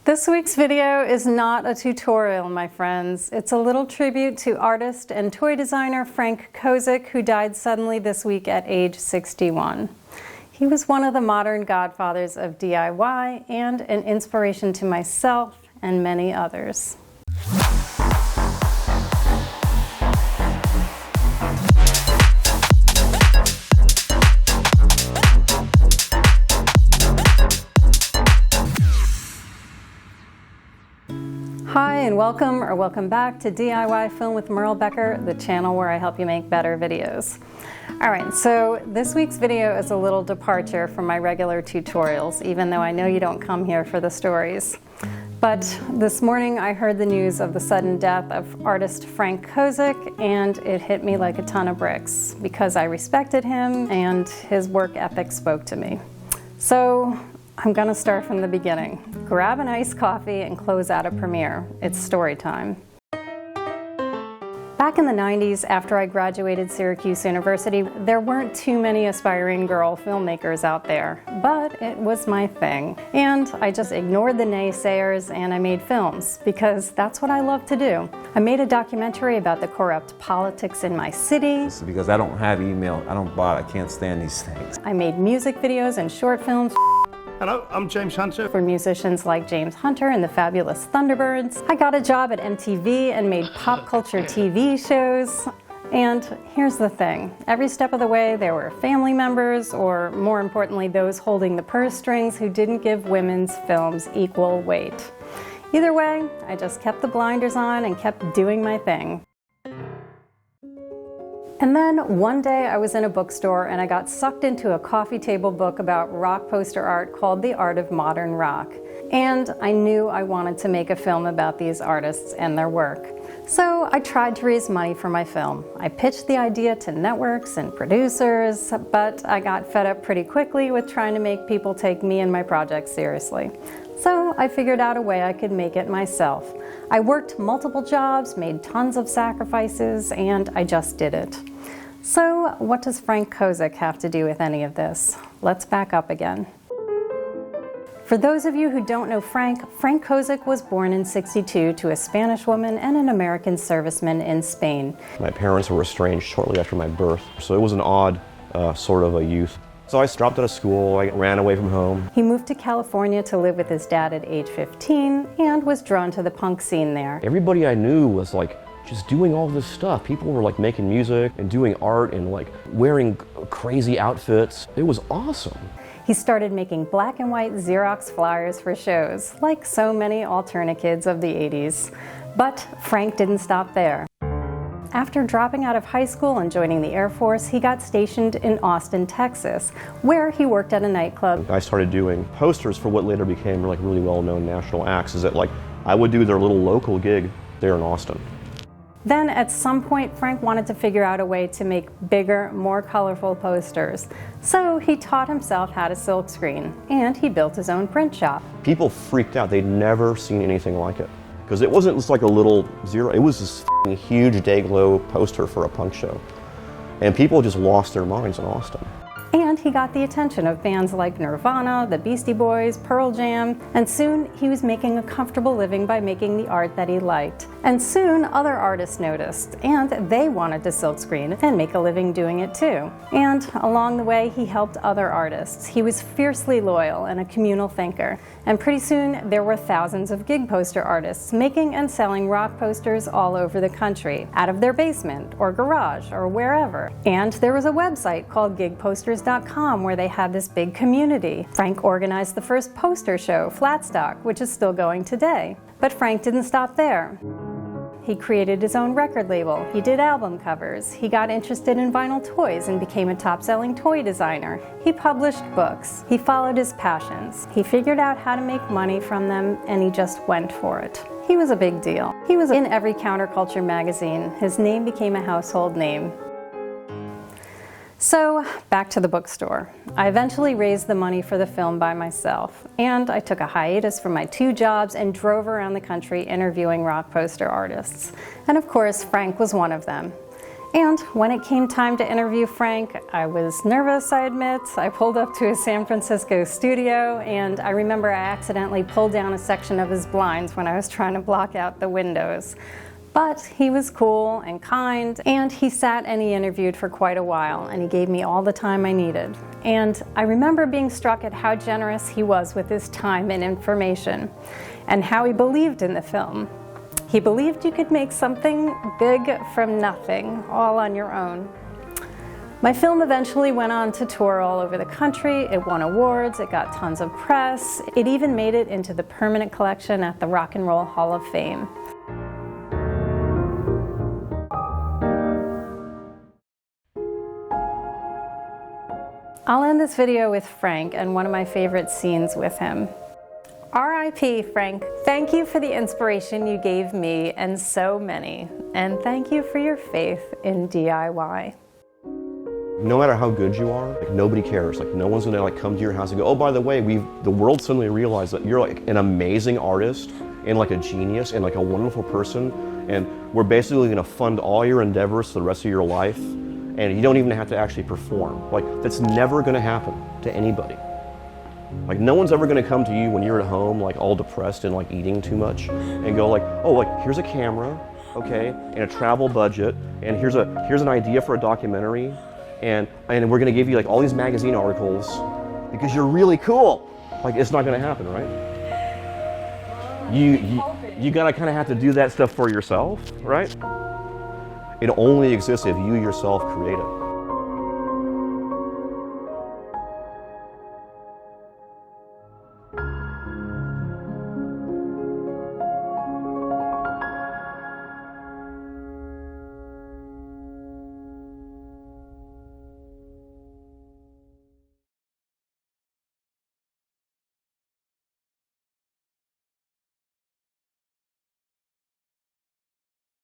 This week's video is not a tutorial, my friends. It's a little tribute to artist and toy designer Frank Kozik, who died suddenly this week at age 61. He was one of the modern godfathers of DIY and an inspiration to myself and many others. Hi and welcome back to DIY Film with Merle Becker, the channel where I help you make better videos. Alright, so this week's video is a little departure from my regular tutorials, even though I know you don't come here for the stories. But this morning I heard the news of the sudden death of artist Frank Kozik, and it hit me like a ton of bricks because I respected him and his work ethic spoke to me. So I'm gonna start from the beginning. Grab an iced coffee and close out a premiere. It's story time. Back in the 90s, after I graduated Syracuse University, there weren't too many aspiring girl filmmakers out there, but it was my thing. And I just ignored the naysayers and I made films, because that's what I love to do. I made a documentary about the corrupt politics in my city. Because I don't have email, I don't bot, I can't stand these things. I made music videos and short films. Hello, I'm James Hunter. For musicians like James Hunter and the Fabulous Thunderbirds. I got a job at MTV and made pop culture TV shows. And here's the thing, every step of the way there were family members, or more importantly, those holding the purse strings, who didn't give women's films equal weight. Either way, I just kept the blinders on and kept doing my thing. And then one day I was in a bookstore and I got sucked into a coffee table book about rock poster art called The Art of Modern Rock. And I knew I wanted to make a film about these artists and their work. So I tried to raise money for my film. I pitched the idea to networks and producers, but I got fed up pretty quickly with trying to make people take me and my project seriously. So I figured out a way I could make it myself. I worked multiple jobs, made tons of sacrifices, and I just did it. So what does Frank Kozik have to do with any of this? Let's back up again. For those of you who don't know Frank Kozik was born in '62 to a Spanish woman and an American serviceman in Spain. My parents were estranged shortly after my birth, so it was an odd sort of a youth. So I dropped out of school, I ran away from home. He moved to California to live with his dad at age 15 and was drawn to the punk scene there. Everybody I knew was like just doing all this stuff. People were like making music and doing art and like wearing crazy outfits. It was awesome. He started making black and white Xerox flyers for shows, like so many alternate kids of the 80s. But Frank didn't stop there. After dropping out of high school and joining the Air Force, he got stationed in Austin, Texas, where he worked at a nightclub. I started doing posters for what later became like really well-known national acts. Is that like I would do their little local gig there in Austin. Then at some point, Frank wanted to figure out a way to make bigger, more colorful posters. So he taught himself how to silkscreen, and he built his own print shop. People freaked out. They'd never seen anything like it. Because it wasn't just like a little zero, it was this huge day-glow poster for a punk show. And people just lost their minds in Austin. And he got the attention of bands like Nirvana, the Beastie Boys, Pearl Jam, and soon he was making a comfortable living by making the art that he liked. And soon other artists noticed, and they wanted to silkscreen and make a living doing it too. And along the way, he helped other artists. He was fiercely loyal and a communal thinker. And pretty soon, there were thousands of gig poster artists making and selling rock posters all over the country, out of their basement or garage or wherever. And there was a website called gigposters.com where they had this big community. Frank organized the first poster show, Flatstock, which is still going today. But Frank didn't stop there. He created his own record label, he did album covers, he got interested in vinyl toys and became a top-selling toy designer. He published books, he followed his passions, he figured out how to make money from them, and he just went for it. He was a big deal. He was in every counterculture magazine. His name became a household name. So, back to the bookstore. I eventually raised the money for the film by myself, and I took a hiatus from my 2 jobs and drove around the country interviewing rock poster artists. And of course, Frank was one of them. And when it came time to interview Frank, I was nervous, I admit. I pulled up to his San Francisco studio, and I remember I accidentally pulled down a section of his blinds when I was trying to block out the windows. But he was cool and kind, and he sat and he interviewed for quite a while, and he gave me all the time I needed. And I remember being struck at how generous he was with his time and information, and how he believed in the film. He believed you could make something big from nothing, all on your own. My film eventually went on to tour all over the country. It won awards, it got tons of press. It even made it into the permanent collection at the Rock and Roll Hall of Fame. I'll end this video with Frank and one of my favorite scenes with him. R.I.P. Frank, thank you for the inspiration you gave me and so many, and thank you for your faith in DIY. No matter how good you are, like nobody cares. Like no one's gonna like come to your house and go, oh, by the way, the world suddenly realized that you're like an amazing artist and like a genius and like a wonderful person, and we're basically gonna fund all your endeavors for the rest of your life, and you don't even have to actually perform. Like that's never gonna happen to anybody. Like no one's ever gonna come to you when you're at home like all depressed and like eating too much and go like, oh, like here's a camera, okay, and a travel budget, and here's an idea for a documentary, and we're gonna give you like all these magazine articles because you're really cool. Like it's not gonna happen, right? You gotta kind of have to do that stuff for yourself, right? It only exists if you yourself create it.